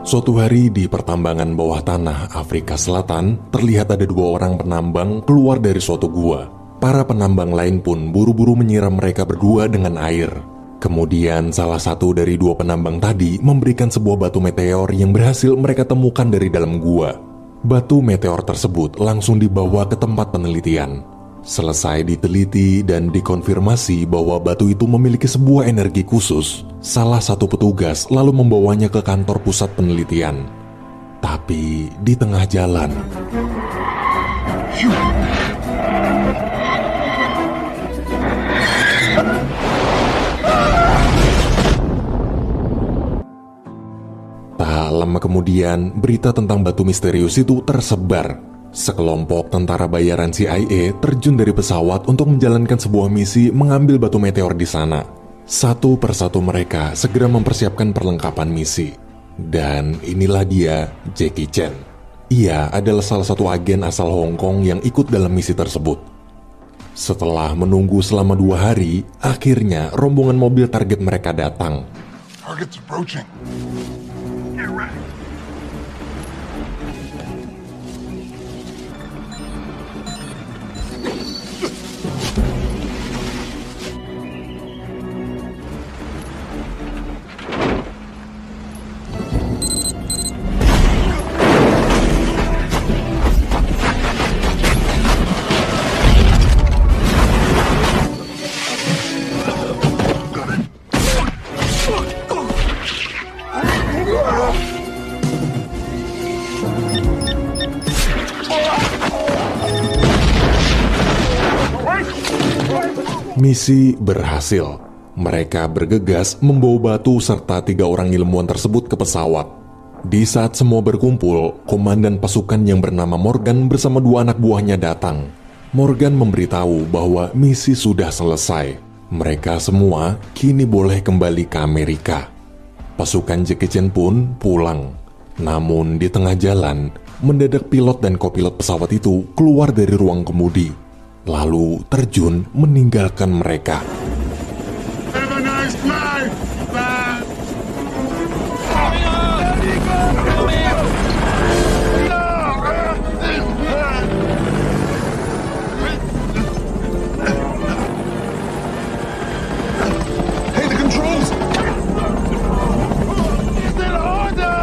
Suatu hari di pertambangan bawah tanah Afrika Selatan, terlihat ada dua orang penambang keluar dari suatu gua. Para penambang lain pun buru-buru menyiram mereka berdua dengan air. Kemudian salah satu dari dua penambang tadi memberikan sebuah batu meteor yang berhasil mereka temukan dari dalam gua. Batu meteor tersebut langsung dibawa ke tempat penelitian. Selesai diteliti dan dikonfirmasi bahwa batu itu memiliki sebuah energi khusus, salah satu petugas lalu membawanya ke kantor pusat penelitian. Tapi di tengah jalan, tak lama kemudian berita tentang batu misterius itu tersebar. Sekelompok tentara bayaran CIA terjun dari pesawat untuk menjalankan sebuah misi mengambil batu meteor di sana. Satu persatu mereka segera mempersiapkan perlengkapan misi. Dan inilah dia, Jackie Chan. Ia adalah salah satu agen asal Hong Kong yang ikut dalam misi tersebut. Setelah menunggu selama 2 hari, akhirnya rombongan mobil target mereka datang. Target's approaching. Get ready. Misi berhasil. Mereka bergegas membawa batu serta 3 orang ilmuwan tersebut ke pesawat. Di saat semua berkumpul, komandan pasukan yang bernama Morgan bersama 2 anak buahnya datang. Morgan memberitahu bahwa misi sudah selesai. Mereka semua kini boleh kembali ke Amerika. Pasukan Jackie Chan pun pulang. Namun di tengah jalan, mendadak pilot dan kopilot pesawat itu keluar dari ruang kemudi. Lalu terjun meninggalkan mereka. Have a nice flight. Hey, the controls. Still order.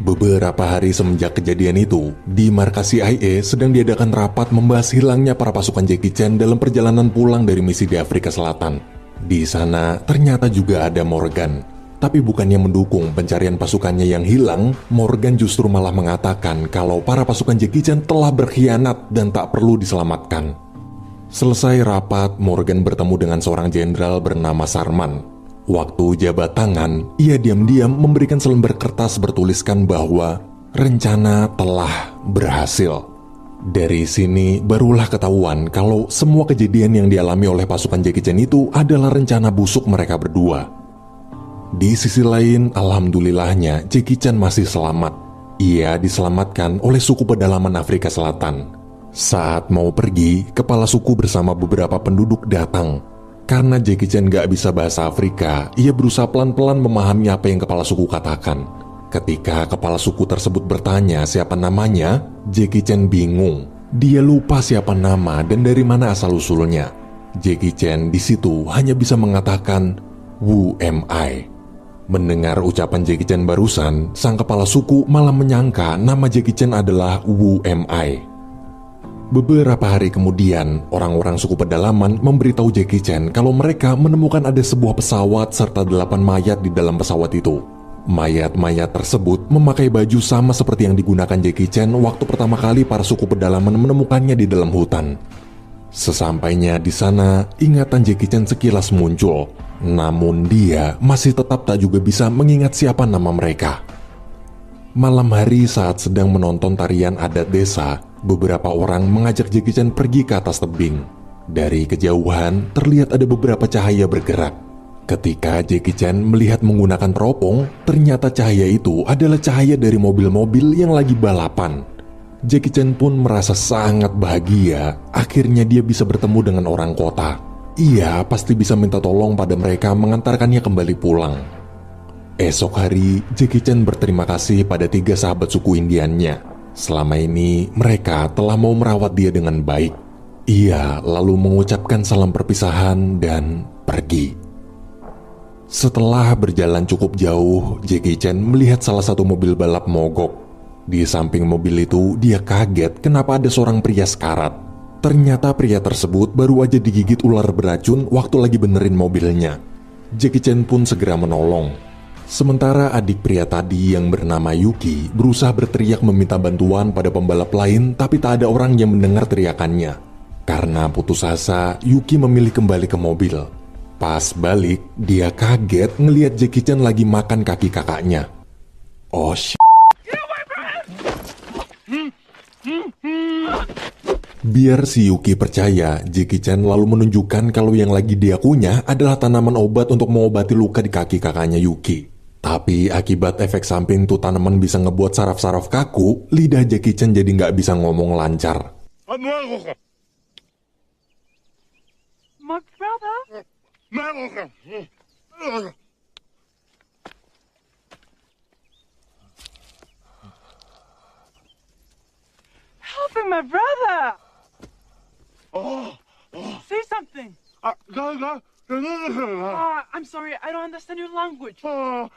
Beberapa hari semenjak kejadian itu, di markas CIA sedang diadakan rapat membahas hilangnya para pasukan Jackie Chan dalam perjalanan pulang dari misi di Afrika Selatan. Di sana ternyata juga ada Morgan. Tapi bukannya mendukung pencarian pasukannya yang hilang, Morgan justru malah mengatakan kalau para pasukan Jackie Chan telah berkhianat dan tak perlu diselamatkan. Selesai rapat, Morgan bertemu dengan seorang jenderal bernama Sharman. Waktu jabat tangan, ia diam-diam memberikan selembar kertas bertuliskan bahwa rencana telah berhasil. Dari sini barulah ketahuan kalau semua kejadian yang dialami oleh pasukan Jackie Chan itu adalah rencana busuk mereka berdua. Di sisi lain, alhamdulillahnya Jackie Chan masih selamat. Ia diselamatkan oleh suku pedalaman Afrika Selatan. Saat mau pergi, kepala suku bersama beberapa penduduk datang. Karena Jackie Chan gak bisa bahasa Afrika, ia berusaha pelan-pelan memahami apa yang kepala suku katakan. Ketika kepala suku tersebut bertanya siapa namanya, Jackie Chan bingung. Dia lupa siapa nama dan dari mana asal-usulnya. Jackie Chan di situ hanya bisa mengatakan, "Who am I?" Mendengar ucapan Jackie Chan barusan, sang kepala suku malah menyangka nama Jackie Chan adalah Who am I. Beberapa hari kemudian, orang-orang suku pedalaman memberitahu Jackie Chan kalau mereka menemukan ada sebuah pesawat serta 8 mayat di dalam pesawat itu. Mayat-mayat tersebut memakai baju sama seperti yang digunakan Jackie Chan waktu pertama kali para suku pedalaman menemukannya di dalam hutan. Sesampainya di sana, ingatan Jackie Chan sekilas muncul. Namun dia masih tetap tak juga bisa mengingat siapa nama mereka. Malam hari saat sedang menonton tarian adat desa, beberapa orang mengajak Jackie Chan pergi ke atas tebing. Dari kejauhan, terlihat ada beberapa cahaya bergerak. Ketika Jackie Chan melihat menggunakan teropong, ternyata cahaya itu adalah cahaya dari mobil-mobil yang lagi balapan. Jackie Chan pun merasa sangat bahagia, akhirnya dia bisa bertemu dengan orang kota. Ia pasti bisa minta tolong pada mereka mengantarkannya kembali pulang. Esok hari, Jackie Chan berterima kasih pada 3 sahabat suku Indiannya. Selama ini, mereka telah mau merawat dia dengan baik. Ia lalu mengucapkan salam perpisahan dan pergi. Setelah berjalan cukup jauh, Jackie Chan melihat salah satu mobil balap mogok. Di samping mobil itu, dia kaget kenapa ada seorang pria sekarat. Ternyata pria tersebut baru aja digigit ular beracun waktu lagi benerin mobilnya. Jackie Chan pun segera menolong. Sementara adik pria tadi yang bernama Yuki berusaha berteriak meminta bantuan pada pembalap lain, tapi tak ada orang yang mendengar teriakannya. Karena putus asa, Yuki memilih kembali ke mobil. Pas balik, dia kaget ngelihat Jackie Chan lagi makan kaki kakaknya. Oh shit. Biar si Yuki percaya, Jackie Chan lalu menunjukkan kalau yang lagi dia kunyah adalah tanaman obat untuk mengobati luka di kaki kakaknya Yuki. Tapi akibat efek samping tuh tanaman bisa ngebuat saraf-saraf kaku, lidah Jackie Chan jadi nggak bisa ngomong lancar. My brother? Helping my brother! Say something! I'm sorry, I don't understand your language. No.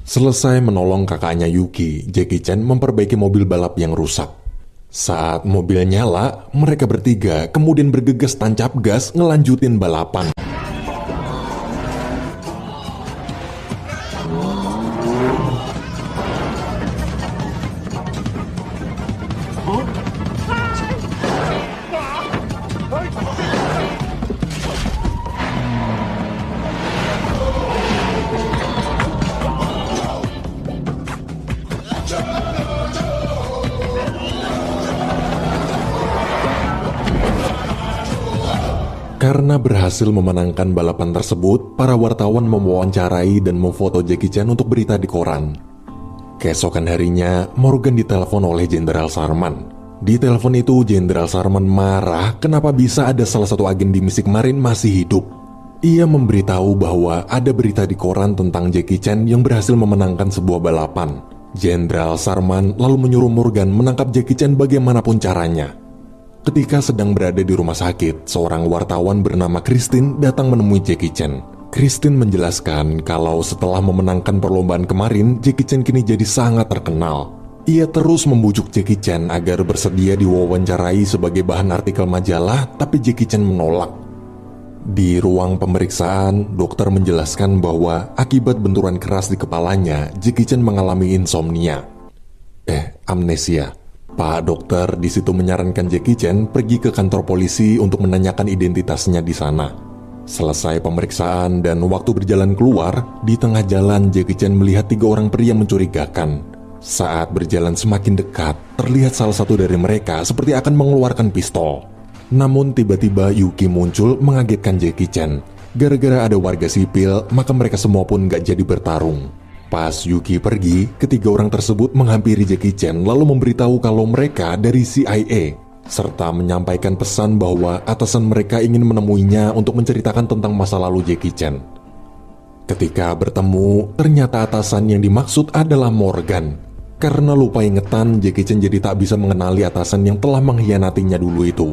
Selesai menolong kakaknya Yuki, Jackie Chan memperbaiki mobil balap yang rusak. Saat mobil nyala, mereka bertiga kemudian bergegas tancap gas ngelanjutin balapan. Karena berhasil memenangkan balapan tersebut, para wartawan mewawancarai dan memfoto Jackie Chan untuk berita di koran. Keesokan harinya, Morgan ditelepon oleh Jenderal Sharman. Di telepon itu, Jenderal Sharman marah kenapa bisa ada salah satu agen di misi kemarin masih hidup. Ia memberitahu bahwa ada berita di koran tentang Jackie Chan yang berhasil memenangkan sebuah balapan. Jenderal Sharman lalu menyuruh Morgan menangkap Jackie Chan bagaimanapun caranya. Ketika sedang berada di rumah sakit, seorang wartawan bernama Christine datang menemui Jackie Chan. Christine menjelaskan kalau setelah memenangkan perlombaan kemarin, Jackie Chan kini jadi sangat terkenal. Ia terus membujuk Jackie Chan agar bersedia diwawancarai sebagai bahan artikel majalah, tapi Jackie Chan menolak. Di ruang pemeriksaan, dokter menjelaskan bahwa akibat benturan keras di kepalanya, Jackie Chan mengalami insomnia. Amnesia. Pak dokter di situ menyarankan Jackie Chan pergi ke kantor polisi untuk menanyakan identitasnya di sana. Selesai pemeriksaan dan waktu berjalan keluar, di tengah jalan Jackie Chan melihat 3 orang pria mencurigakan. Saat berjalan semakin dekat, terlihat salah satu dari mereka seperti akan mengeluarkan pistol. Namun tiba-tiba Yuki muncul mengagetkan Jackie Chan. Gara-gara ada warga sipil, maka mereka semua pun gak jadi bertarung. Pas Yuki pergi, ketiga orang tersebut menghampiri Jackie Chan lalu memberitahu kalau mereka dari CIA. serta menyampaikan pesan bahwa atasan mereka ingin menemuinya untuk menceritakan tentang masa lalu Jackie Chan. Ketika bertemu, ternyata atasan yang dimaksud adalah Morgan. Karena lupa ingetan, Jackie Chan jadi tak bisa mengenali atasan yang telah mengkhianatinya dulu itu.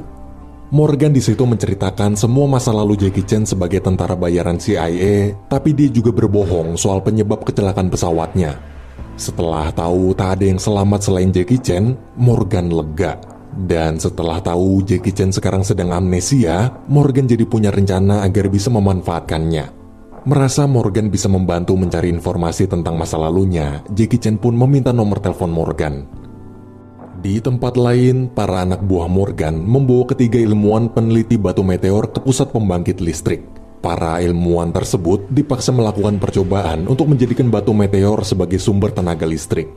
Morgan di situ menceritakan semua masa lalu Jackie Chan sebagai tentara bayaran CIA, tapi dia juga berbohong soal penyebab kecelakaan pesawatnya. Setelah tahu tak ada yang selamat selain Jackie Chan, Morgan lega. Dan setelah tahu Jackie Chan sekarang sedang amnesia, Morgan jadi punya rencana agar bisa memanfaatkannya. Merasa Morgan bisa membantu mencari informasi tentang masa lalunya, Jackie Chan pun meminta nomor telepon Morgan. Di tempat lain, para anak buah Morgan membawa ketiga ilmuwan peneliti batu meteor ke pusat pembangkit listrik. Para ilmuwan tersebut dipaksa melakukan percobaan untuk menjadikan batu meteor sebagai sumber tenaga listrik.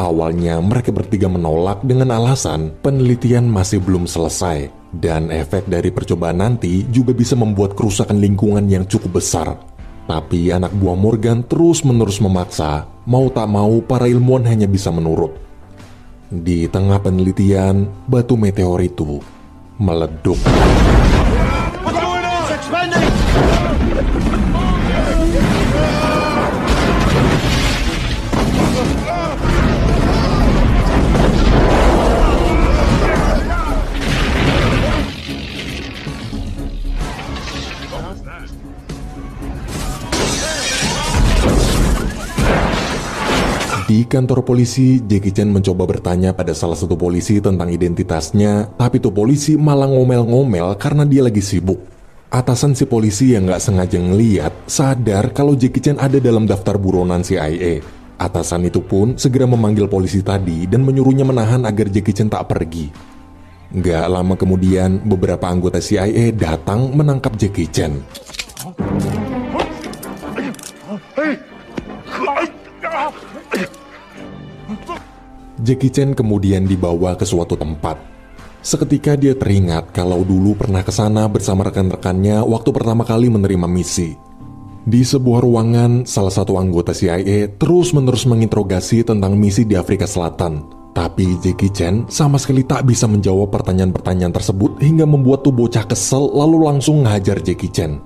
Awalnya mereka bertiga menolak dengan alasan penelitian masih belum selesai dan efek dari percobaan nanti juga bisa membuat kerusakan lingkungan yang cukup besar. Tapi anak buah Morgan terus-menerus memaksa, mau tak mau para ilmuwan hanya bisa menurut. Di tengah penelitian, batu meteor itu meleduk. Di kantor polisi, Jackie Chan mencoba bertanya pada salah satu polisi tentang identitasnya, tapi tuh polisi malah ngomel-ngomel karena dia lagi sibuk. Atasan si polisi yang gak sengaja ngeliat sadar kalau Jackie Chan ada dalam daftar buronan CIA. Atasan itu pun segera memanggil polisi tadi dan menyuruhnya menahan agar Jackie Chan tak pergi. Gak lama kemudian, beberapa anggota CIA datang menangkap Jackie Chan. Jackie Chan kemudian dibawa ke suatu tempat. Seketika dia teringat kalau dulu pernah ke sana bersama rekan-rekannya waktu pertama kali menerima misi. Di sebuah ruangan, salah satu anggota CIA terus-menerus menginterogasi tentang misi di Afrika Selatan. Tapi Jackie Chan sama sekali tak bisa menjawab pertanyaan-pertanyaan tersebut hingga membuat tuh bocah kesel lalu langsung ngehajar Jackie Chan.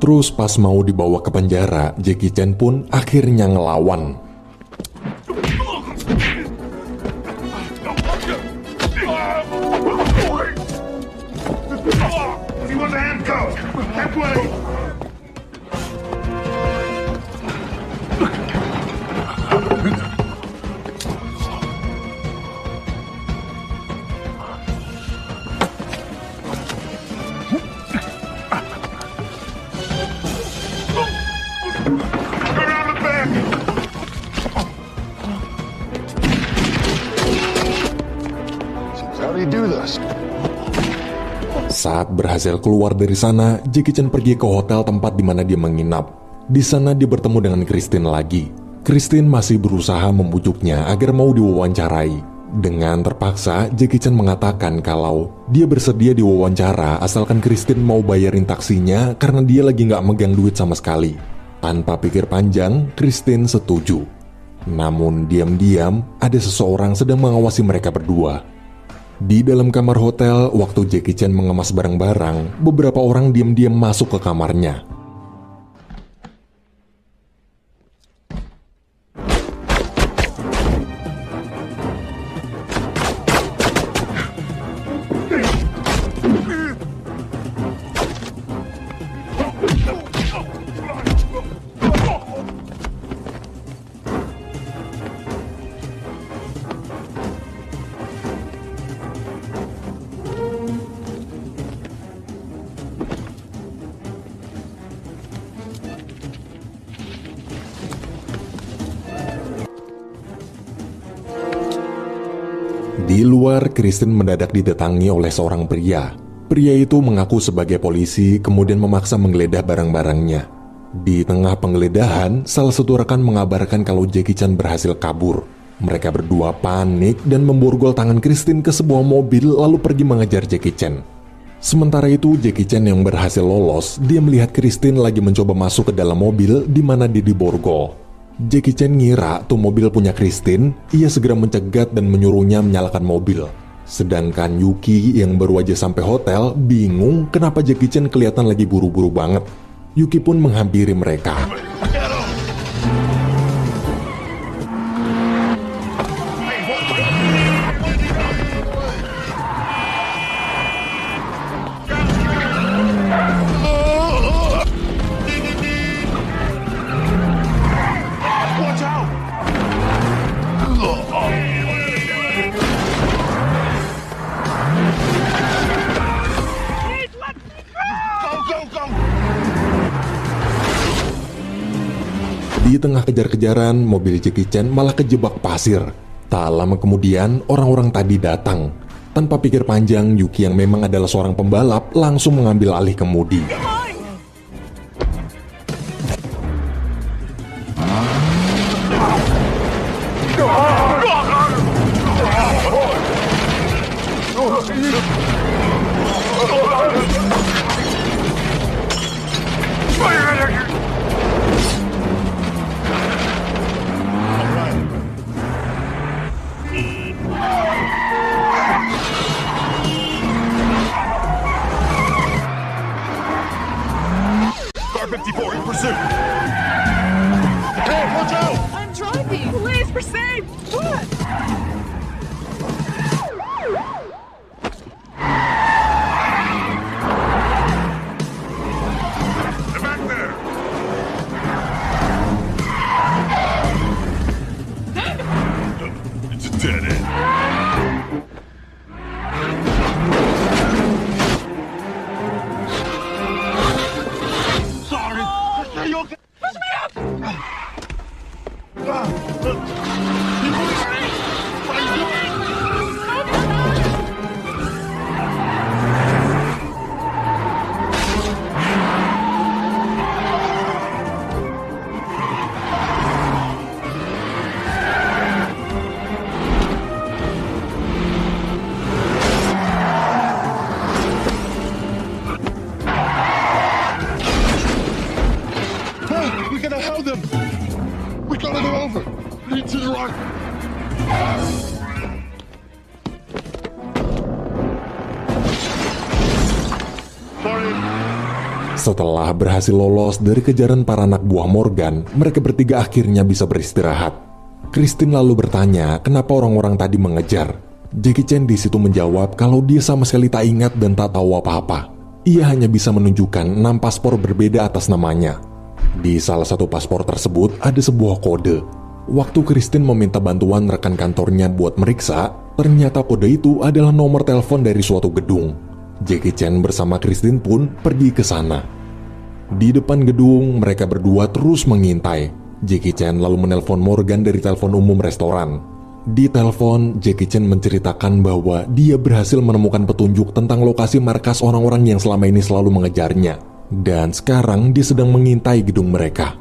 Terus pas mau dibawa ke penjara, Jackie Chan pun akhirnya ngelawan. He was handcuffed. That way. Around the back. How do you do this? Saat berhasil keluar dari sana, Jackie Chan pergi ke hotel tempat di mana dia menginap. Di sana dia bertemu dengan Christine lagi. Christine masih berusaha membujuknya agar mau diwawancarai. Dengan terpaksa, Jackie Chan mengatakan kalau dia bersedia diwawancara asalkan Christine mau bayarin taksinya karena dia lagi nggak megang duit sama sekali. Tanpa pikir panjang, Christine setuju. Namun diam-diam ada seseorang sedang mengawasi mereka berdua. Di dalam kamar hotel, waktu Jackie Chan mengemas barang-barang, beberapa orang diam-diam masuk ke kamarnya. Di luar, Christine mendadak didatangi oleh seorang pria. Pria itu mengaku sebagai polisi, kemudian memaksa menggeledah barang-barangnya. Di tengah penggeledahan, salah satu rekan mengabarkan kalau Jackie Chan berhasil kabur. Mereka berdua panik dan memborgol tangan Christine ke sebuah mobil lalu pergi mengejar Jackie Chan. Sementara itu, Jackie Chan yang berhasil lolos, dia melihat Christine lagi mencoba masuk ke dalam mobil di mana dia diborgol. Jackie Chan ngira tuh mobil punya Christine, ia segera mencegat dan menyuruhnya menyalakan mobil. Sedangkan Yuki yang baru aja sampai hotel bingung kenapa Jackie Chan kelihatan lagi buru-buru banget. Yuki pun menghampiri mereka. Watch out! Go, go, go! Di tengah kejar-kejaran, mobil Jackie Chan malah kejebak pasir. Tak lama kemudian, orang-orang tadi datang. Tanpa pikir panjang, Yuki yang memang adalah seorang pembalap langsung mengambil alih kemudi. Car 54 in pursuit! Hey, watch out! I'm driving. Please, we're safe. What? Get back there! It's a dead end. Sorry. Are you okay? Push me up. We gotta hold them! We gotta go over! Lead to the right! Sorry! Setelah berhasil lolos dari kejaran para anak buah Morgan, mereka bertiga akhirnya bisa beristirahat. Christine lalu bertanya kenapa orang-orang tadi mengejar. Jackie Chan di situ menjawab kalau dia sama sekali tak ingat dan tak tahu apa-apa. Ia hanya bisa menunjukkan 6 paspor berbeda atas namanya. Di salah satu paspor tersebut ada sebuah kode. Waktu Christine meminta bantuan rekan kantornya buat meriksa, ternyata kode itu adalah nomor telepon dari suatu gedung. Jackie Chan bersama Christine pun pergi ke sana. Di depan gedung, mereka berdua terus mengintai. Jackie Chan lalu menelpon Morgan dari telepon umum restoran. Di telepon, Jackie Chan menceritakan bahwa dia berhasil menemukan petunjuk tentang lokasi markas orang-orang yang selama ini selalu mengejarnya. Dan sekarang dia sedang mengintai gedung mereka.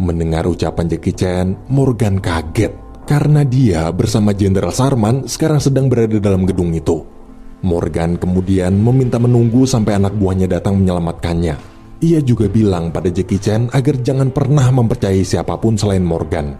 Mendengar ucapan Jackie Chan, Morgan kaget karena dia bersama Jenderal Sharman sekarang sedang berada dalam gedung itu. Morgan kemudian meminta menunggu sampai anak buahnya datang menyelamatkannya. Ia juga bilang pada Jackie Chan agar jangan pernah mempercayai siapapun selain Morgan.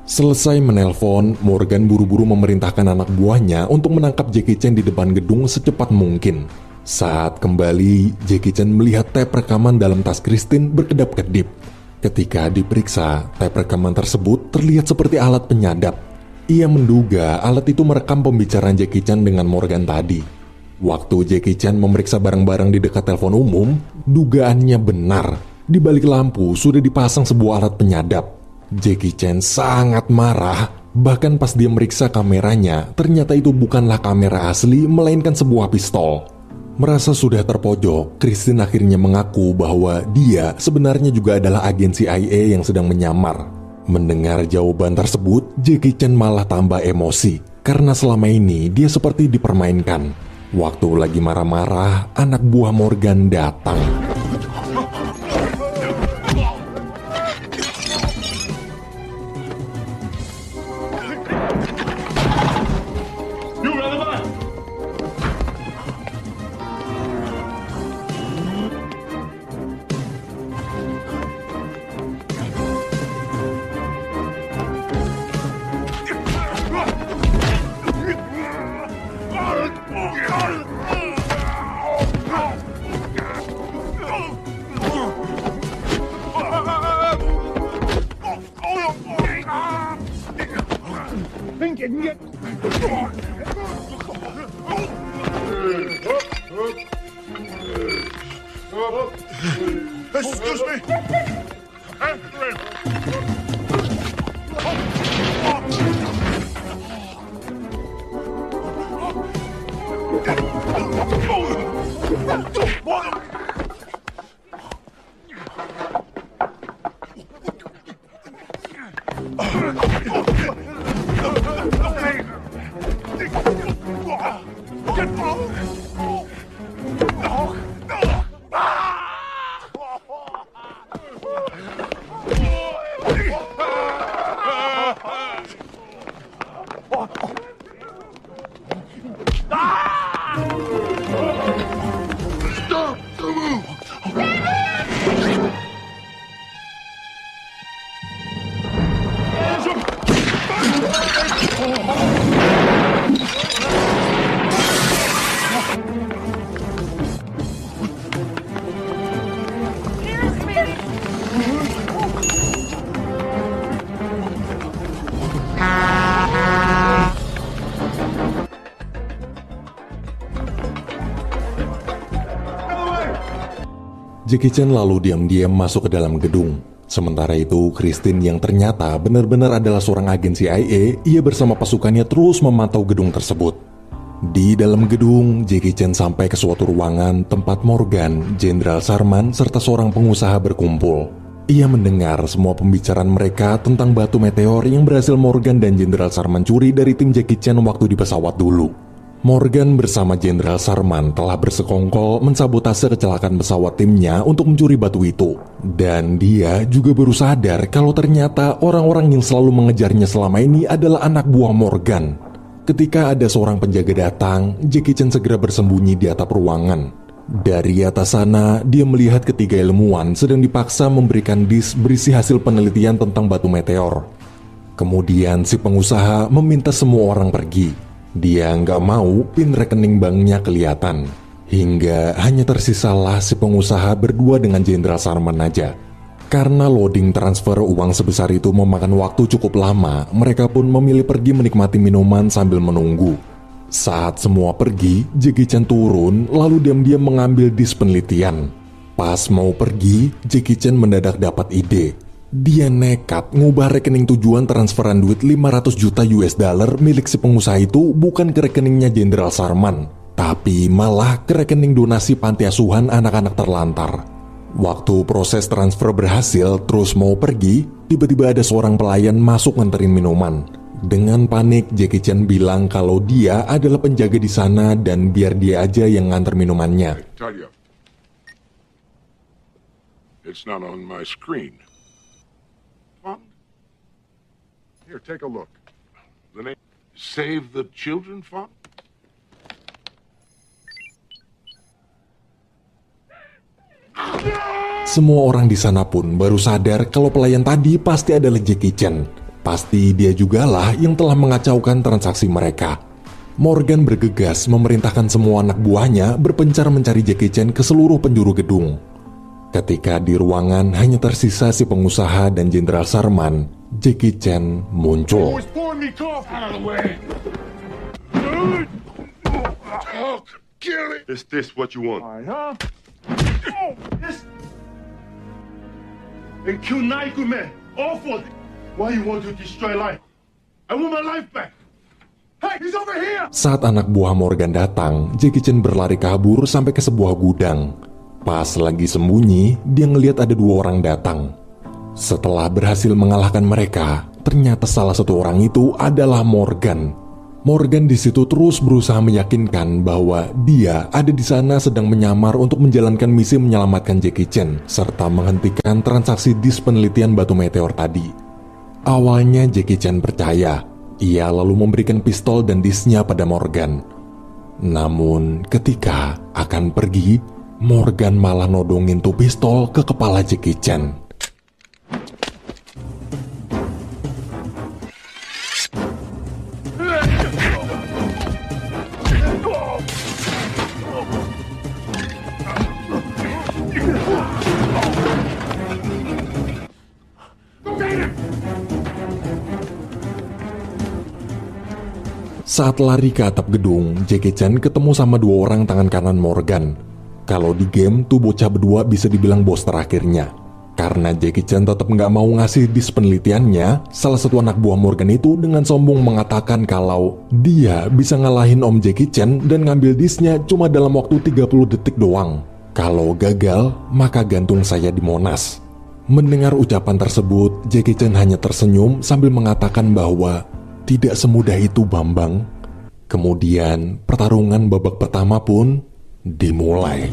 Selesai menelpon, Morgan buru-buru memerintahkan anak buahnya untuk menangkap Jackie Chan di depan gedung secepat mungkin. Saat kembali, Jackie Chan melihat tape rekaman dalam tas Christine berkedap-kedip. Ketika diperiksa, tape rekaman tersebut terlihat seperti alat penyadap. Ia menduga alat itu merekam pembicaraan Jackie Chan dengan Morgan tadi. Waktu Jackie Chan memeriksa barang-barang di dekat telepon umum, dugaannya benar. Di balik lampu sudah dipasang sebuah alat penyadap. Jackie Chan sangat marah. Bahkan pas dia meriksa kameranya, ternyata itu bukanlah kamera asli, melainkan sebuah pistol. Merasa sudah terpojok, Christine akhirnya mengaku bahwa dia sebenarnya juga adalah agen CIA yang sedang menyamar. Mendengar jawaban tersebut, Jackie Chan malah tambah emosi karena selama ini dia seperti dipermainkan. Waktu lagi marah-marah, anak buah Morgan datang. Excuse me. After him. Stop the move. Jackie Chan lalu diam-diam masuk ke dalam gedung. Sementara itu, Christine yang ternyata benar-benar adalah seorang agen CIA, ia bersama pasukannya terus memantau gedung tersebut. Di dalam gedung, Jackie Chan sampai ke suatu ruangan tempat Morgan, Jenderal Sharman, serta seorang pengusaha berkumpul. Ia mendengar semua pembicaraan mereka tentang batu meteor yang berhasil Morgan dan Jenderal Sharman curi dari tim Jackie Chan waktu di pesawat dulu. Morgan bersama Jenderal Sharman telah bersekongkol mensabotase kecelakaan pesawat timnya untuk mencuri batu itu. Dan dia juga baru sadar kalau ternyata orang-orang yang selalu mengejarnya selama ini adalah anak buah Morgan. Ketika ada seorang penjaga datang, Jackie Chan segera bersembunyi di atap ruangan. Dari atas sana, dia melihat ketiga ilmuwan sedang dipaksa memberikan disk berisi hasil penelitian tentang batu meteor. Kemudian si pengusaha meminta semua orang pergi. Dia nggak mau pin rekening banknya kelihatan. Hingga hanya tersisalah si pengusaha berdua dengan Jenderal Sharman aja. Karena loading transfer uang sebesar itu memakan waktu cukup lama, mereka pun memilih pergi menikmati minuman sambil menunggu. Saat semua pergi, Jackie Chan turun lalu diam-diam mengambil disk penelitian. Pas mau pergi, Jackie Chan mendadak dapat ide. Dia nekat ngubah rekening tujuan transferan duit 500 juta US dollar milik si pengusaha itu bukan ke rekeningnya Jenderal Sharman, tapi malah ke rekening donasi panti asuhan anak-anak terlantar. Waktu proses transfer berhasil terus mau pergi, tiba-tiba ada seorang pelayan masuk nganterin minuman. Dengan panik, Jackie Chan bilang kalau dia adalah penjaga di sana dan biar dia aja yang nganter minumannya. Talia. It's not on my screen. Fund? Here, take a look. The name Save the Children Fund? Semua orang di sana pun baru sadar kalau pelayan tadi pasti adalah Jackie Chan. Pasti dia jugalah yang telah mengacaukan transaksi mereka. Morgan bergegas memerintahkan semua anak buahnya berpencar mencari Jackie Chan ke seluruh penjuru gedung. Ketika di ruangan hanya tersisa si pengusaha dan Jenderal Sharman, Jackie Chan muncul. Who's pouring me coffee? Out of the way. Kill it. Is this what you want? Huh? Oh, this. And kill Naikume. Awful. Why you want to destroy life? I want my life back. Hey, he's over here. Saat anak buah Morgan datang, Jackie Chan berlari kabur sampai ke sebuah gudang. Pas lagi sembunyi, dia ngelihat ada dua orang datang. Setelah berhasil mengalahkan mereka, ternyata salah satu orang itu adalah Morgan. Morgan di situ terus berusaha meyakinkan bahwa dia ada di sana sedang menyamar untuk menjalankan misi menyelamatkan Jackie Chan serta menghentikan transaksi disk penelitian batu meteor tadi. Awalnya Jackie Chan percaya. Ia lalu memberikan pistol dan disknya pada Morgan. Namun ketika akan pergi, Morgan malah nodongin tuh pistol ke kepala Jackie Chan. Saat lari ke atap gedung, Jackie Chan ketemu sama dua orang tangan kanan Morgan. Kalau di game tuh bocah berdua bisa dibilang bos terakhirnya. Karena Jackie Chan tetap nggak mau ngasih disk penelitiannya, salah satu anak buah Morgan itu dengan sombong mengatakan kalau dia bisa ngalahin Om Jackie Chan dan ngambil disknya cuma dalam waktu 30 detik doang. Kalau gagal, maka gantung saya di Monas. Mendengar ucapan tersebut, Jackie Chan hanya tersenyum sambil mengatakan bahwa tidak semudah itu, Bambang. Kemudian pertarungan babak pertama pun dimulai.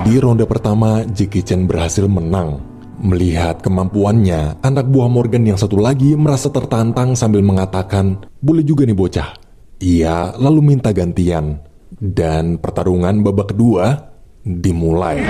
Di ronde pertama, Jackie Chan berhasil menang. Melihat kemampuannya, anak buah Morgan yang satu lagi merasa tertantang sambil mengatakan, "Boleh juga nih bocah." Ia lalu minta gantian. Dan pertarungan babak kedua dimulai.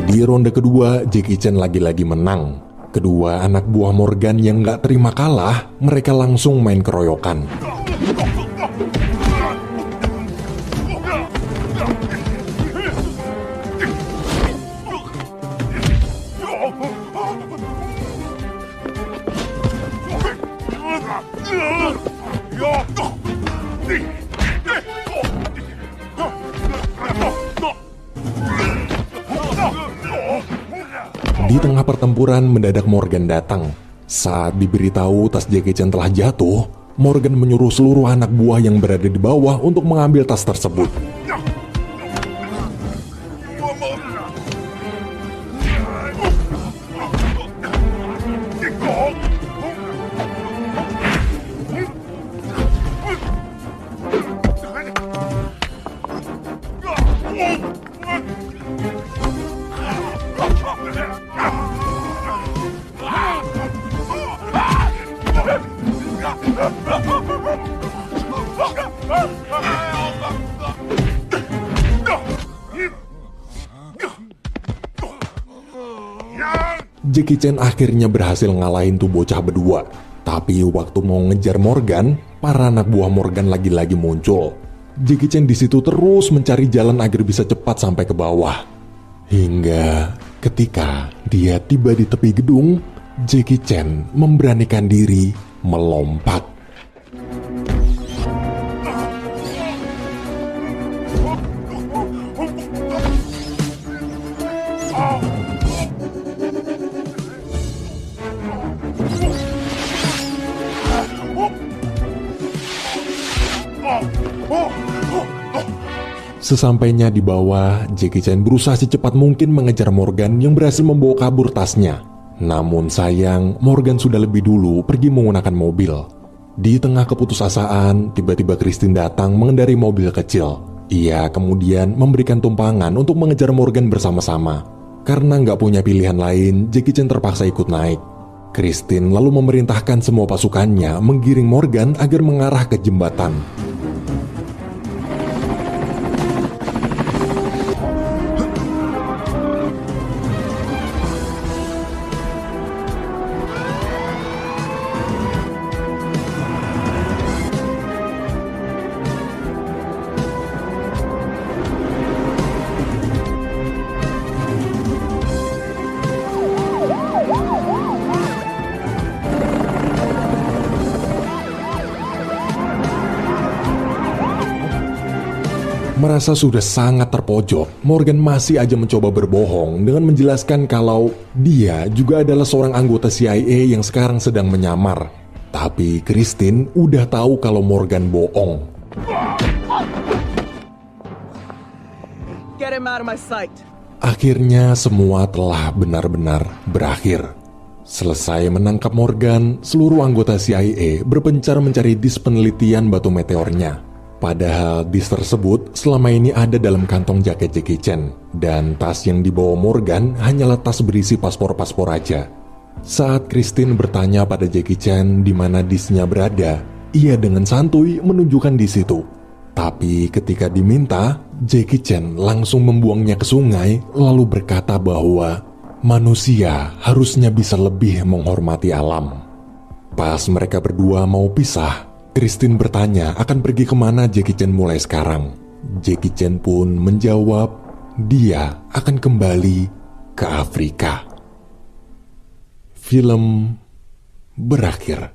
Di ronde kedua, Jackie Chan lagi-lagi menang. Kedua anak buah Morgan yang gak terima kalah, mereka langsung main keroyokan. Di tengah pertempuran, mendadak Morgan datang. Saat diberitahu tas Jackie Chan telah jatuh, Morgan menyuruh seluruh anak buah yang berada di bawah untuk mengambil tas tersebut. Jackie Chan akhirnya berhasil ngalahin tuh bocah berdua. Tapi waktu mau ngejar Morgan, para anak buah Morgan lagi-lagi muncul. Jackie Chan di situ terus mencari jalan agar bisa cepat sampai ke bawah. Hingga ketika dia tiba di tepi gedung, Jackie Chan memberanikan diri melompat. Sesampainya di bawah, Jackie Chan berusaha secepat mungkin mengejar Morgan yang berhasil membawa kabur tasnya. Namun sayang, Morgan sudah lebih dulu pergi menggunakan mobil. Di tengah keputusasaan, tiba-tiba Christine datang mengendarai mobil kecil. Ia kemudian memberikan tumpangan untuk mengejar Morgan bersama-sama. Karena nggak punya pilihan lain, Jackie Chan terpaksa ikut naik. Christine lalu memerintahkan semua pasukannya menggiring Morgan agar mengarah ke jembatan. Merasa sudah sangat terpojok, Morgan masih aja mencoba berbohong dengan menjelaskan kalau dia juga adalah seorang anggota CIA yang sekarang sedang menyamar. Tapi Christine udah tahu kalau Morgan bohong. Get him out of my sight. Akhirnya semua telah benar-benar berakhir. Selesai menangkap Morgan, seluruh anggota CIA berpencar mencari disk penelitian batu meteornya. Padahal disk tersebut selama ini ada dalam kantong jaket Jackie Chan, dan tas yang dibawa Morgan hanyalah tas berisi paspor-paspor aja. Saat Christine bertanya pada Jackie Chan di mana disknya berada, ia dengan santuy menunjukkan di situ. Tapi ketika diminta, Jackie Chan langsung membuangnya ke sungai lalu berkata bahwa manusia harusnya bisa lebih menghormati alam. Pas mereka berdua mau pisah, Christine bertanya akan pergi kemana Jackie Chan mulai sekarang. Jackie Chan pun menjawab dia akan kembali ke Afrika. Film berakhir.